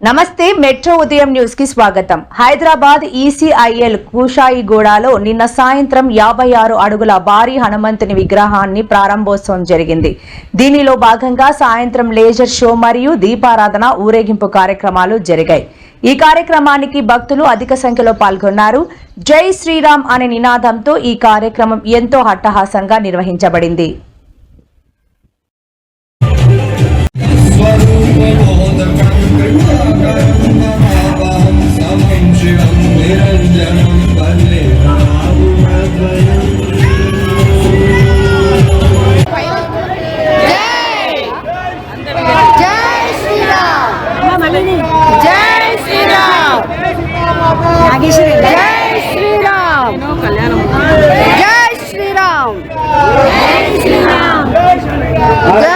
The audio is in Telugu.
నమస్తే మెట్రో ఉదయం న్యూస్ కి స్వాగతం. హైదరాబాద్ ఈసీఐఎల్ కుషాయిగూడలో నిన్న సాయంత్రం 56 అడుగుల భారీ హనుమంతుని విగ్రహాన్ని ప్రారంభోత్సవం జరిగింది. దీనిలో భాగంగా సాయంత్రం లేజర్ షో మరియు దీపారాధన ఊరేగింపు కార్యక్రమాలు జరిగాయి. ఈ కార్యక్రమానికి భక్తులు అధిక సంఖ్యలో పాల్గొన్నారు. జై శ్రీరామ్ అనే నినాదంతో ఈ కార్యక్రమం ఎంతో అట్టహాసంగా నిర్వహించబడింది. जय श्री राम।